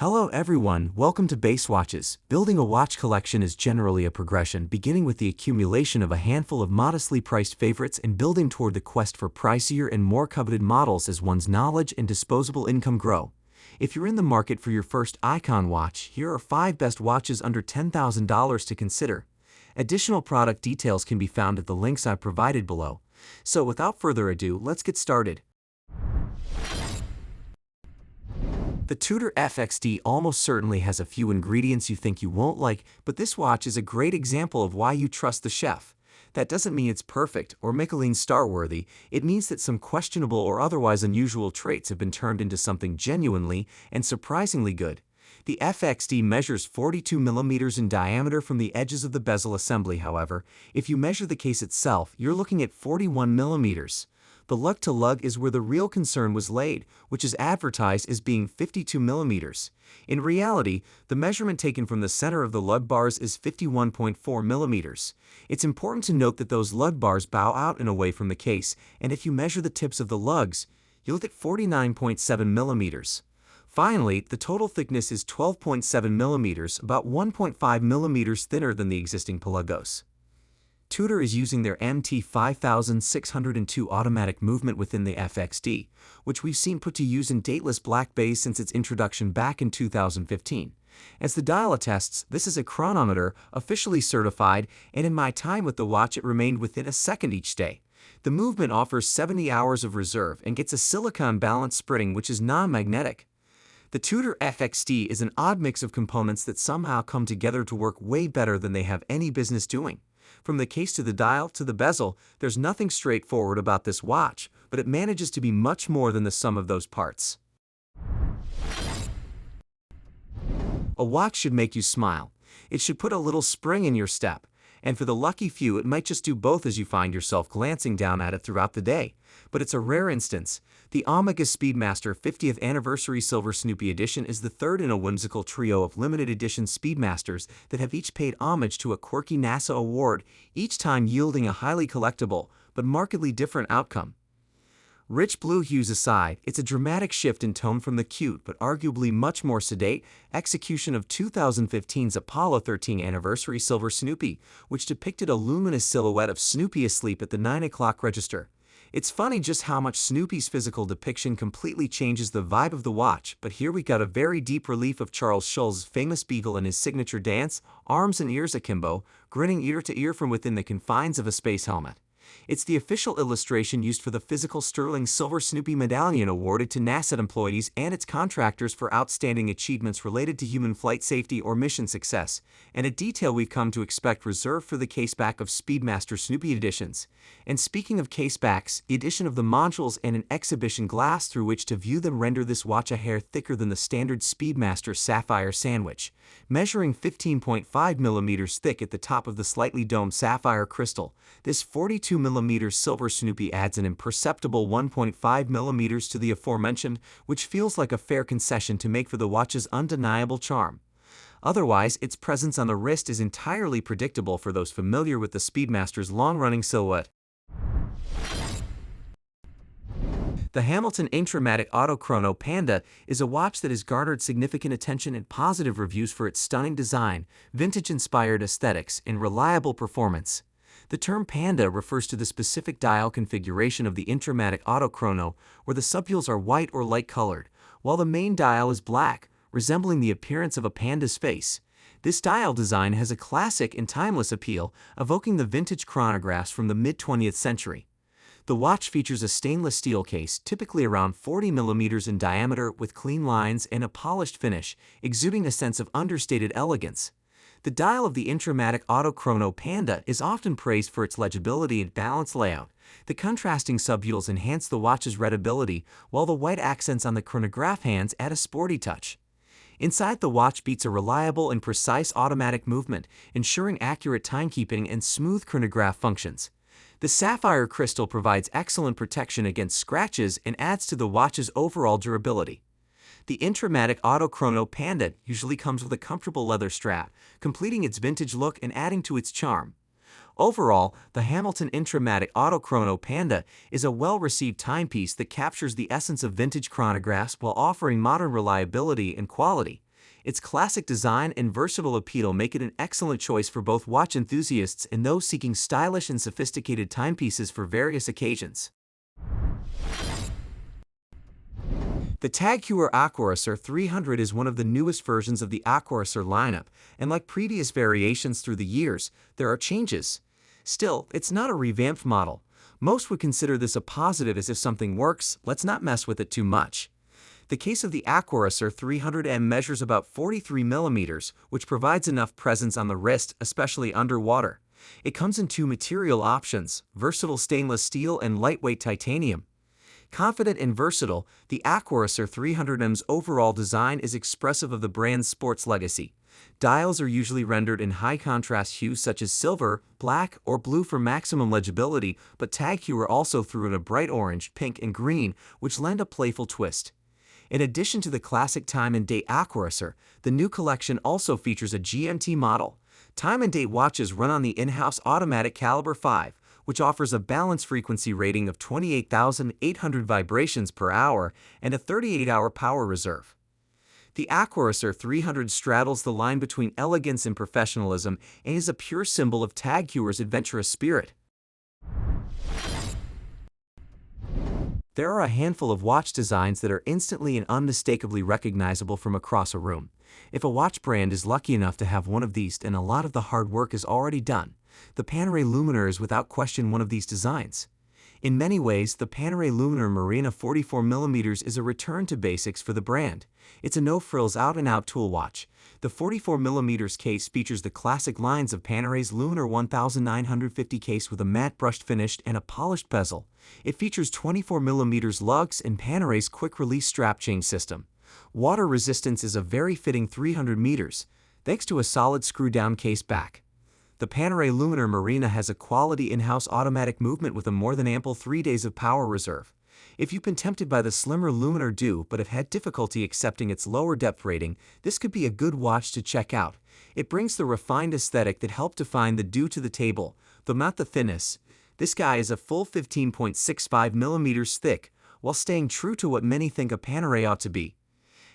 Hello everyone, welcome to Base Watches. Building a watch collection is generally a progression, beginning with the accumulation of a handful of modestly priced favorites and building toward the quest for pricier and more coveted models as one's knowledge and disposable income grow. If you're in the market for your first icon watch, here are 5 best watches under $10,000 to consider. Additional product details can be found at the links I've provided below. So without further ado, let's get started. The Tudor FXD almost certainly has a few ingredients you think you won't like, but this watch is a great example of why you trust the chef. That doesn't mean it's perfect or Michelin star-worthy, it means that some questionable or otherwise unusual traits have been turned into something genuinely and surprisingly good. The FXD measures 42 millimeters in diameter from the edges of the bezel assembly, however. If you measure the case itself, you're looking at 41 millimeters. The lug-to-lug is where the real concern was laid, which is advertised as being 52 millimeters. In reality, the measurement taken from the center of the lug bars is 51.4 millimeters. It's important to note that those lug bars bow out and away from the case, and if you measure the tips of the lugs, you look at 49.7 millimeters. Finally, the total thickness is 12.7 millimeters, about 1.5 millimeters thinner than the existing Pelagos. Tudor is using their MT5602 automatic movement within the FXD, which we've seen put to use in dateless black bays since its introduction back in 2015. As the dial attests, this is a chronometer, officially certified, and in my time with the watch it remained within a second each day. The movement offers 70 hours of reserve and gets a silicon balance spring which is non-magnetic. The Tudor FXD is an odd mix of components that somehow come together to work way better than they have any business doing. From the case to the dial to the bezel, there's nothing straightforward about this watch, but it manages to be much more than the sum of those parts. A watch should make you smile. It should put a little spring in your step. And for the lucky few, it might just do both as you find yourself glancing down at it throughout the day. But it's a rare instance. The Omega Speedmaster 50th Anniversary Silver Snoopy Edition is the third in a whimsical trio of limited edition Speedmasters that have each paid homage to a quirky NASA award, each time yielding a highly collectible, but markedly different outcome. Rich blue hues aside, it's a dramatic shift in tone from the cute but arguably much more sedate execution of 2015's Apollo 13 Anniversary Silver Snoopy, which depicted a luminous silhouette of Snoopy asleep at the 9 o'clock register. It's funny just how much Snoopy's physical depiction completely changes the vibe of the watch, but here we got a very deep relief of Charles Schulz's famous beagle in his signature dance, arms and ears akimbo, grinning ear to ear from within the confines of a space helmet. It's the official illustration used for the physical sterling Silver Snoopy medallion awarded to NASA employees and its contractors for outstanding achievements related to human flight safety or mission success, and a detail we've come to expect reserved for the caseback of Speedmaster Snoopy editions. And speaking of casebacks, the addition of the modules and an exhibition glass through which to view them render this watch a hair thicker than the standard Speedmaster sapphire sandwich, measuring 15.5 millimeters thick at the top of the slightly domed sapphire crystal. This 42 millimeter Silver Snoopy adds an imperceptible 1.5 millimeters to the aforementioned, which feels like a fair concession to make for the watch's undeniable charm. Otherwise, its presence on the wrist is entirely predictable for those familiar with the Speedmaster's long-running silhouette. The Hamilton Intra-Matic Auto Chrono Panda is a watch that has garnered significant attention and positive reviews for its stunning design, vintage-inspired aesthetics, and reliable performance. The term Panda refers to the specific dial configuration of the Intra-Matic Auto Chrono, where the subdials are white or light-colored, while the main dial is black, resembling the appearance of a panda's face. This dial design has a classic and timeless appeal, evoking the vintage chronographs from the mid-20th century. The watch features a stainless steel case, typically around 40 millimeters in diameter, with clean lines and a polished finish, exuding a sense of understated elegance. The dial of the Intra-Matic Auto Chrono Panda is often praised for its legibility and balanced layout. The contrasting subdials enhance the watch's readability, while the white accents on the chronograph hands add a sporty touch. Inside, the watch beats a reliable and precise automatic movement, ensuring accurate timekeeping and smooth chronograph functions. The sapphire crystal provides excellent protection against scratches and adds to the watch's overall durability. The Intramatic Auto Chrono Panda usually comes with a comfortable leather strap, completing its vintage look and adding to its charm. Overall, the Hamilton Intra-Matic Auto Chrono Panda is a well-received timepiece that captures the essence of vintage chronographs while offering modern reliability and quality. Its classic design and versatile appeal make it an excellent choice for both watch enthusiasts and those seeking stylish and sophisticated timepieces for various occasions. The Heuer Aquaracer 300 is one of the newest versions of the Aquaracer lineup, and like previous variations through the years, there are changes. Still, it's not a revamped model. Most would consider this a positive, as if something works, let's not mess with it too much. The case of the Aquaracer 300M measures about 43 millimeters, which provides enough presence on the wrist, especially underwater. It comes in two material options, versatile stainless steel and lightweight titanium. Confident and versatile, the Aquaracer 300M's overall design is expressive of the brand's sports legacy. Dials are usually rendered in high-contrast hues such as silver, black, or blue for maximum legibility, but Heuer also threw in a bright orange, pink, and green, which lend a playful twist. In addition to the classic time and date Aquaracer, the new collection also features a GMT model. Time and date watches run on the in-house automatic caliber 5, which offers a balance frequency rating of 28,800 vibrations per hour and a 38-hour power reserve. The Aquaracer 300 straddles the line between elegance and professionalism and is a pure symbol of Heuer's adventurous spirit. There are a handful of watch designs that are instantly and unmistakably recognizable from across a room. If a watch brand is lucky enough to have one of these, and a lot of the hard work is already done, the Panerai Luminor is without question one of these designs. In many ways, the Panerai Luminor Marina 44mm is a return to basics for the brand. It's a no-frills out-and-out tool watch. The 44mm case features the classic lines of Panerai's Luminor 1950 case with a matte brushed finish and a polished bezel. It features 24mm lugs and Panerai's quick-release strap chain system. Water resistance is a very fitting 300 meters, thanks to a solid screw-down case back. The Panerai Luminor Marina has a quality in-house automatic movement with a more than ample 3 days of power reserve. If you've been tempted by the slimmer Luminor Dew but have had difficulty accepting its lower depth rating, this could be a good watch to check out. It brings the refined aesthetic that helped define the Dew to the table, though not the thinness. This guy is a full 15.65 millimeters thick, while staying true to what many think a Panerai ought to be.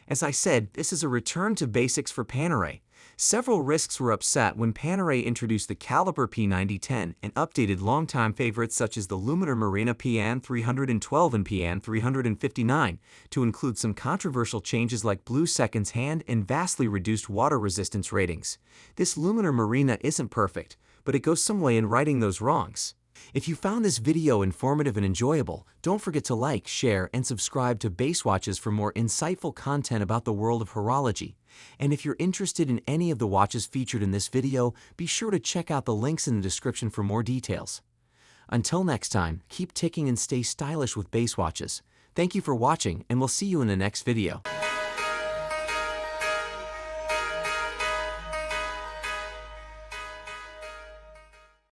As I said, this is a return to basics for Panerai. Several risks were upset when Panerai introduced the Caliber P9010 and updated longtime favorites such as the Luminor Marina PN 312 and PN 359 to include some controversial changes like blue seconds hand and vastly reduced water resistance ratings. This Luminor Marina isn't perfect, but it goes some way in righting those wrongs. If you found this video informative and enjoyable, don't forget to like, share, and subscribe to Base Watches for more insightful content about the world of horology. And if you're interested in any of the watches featured in this video, be sure to check out the links in the description for more details. Until next time, keep ticking and stay stylish with Base Watches. Thank you for watching, and we'll see you in the next video.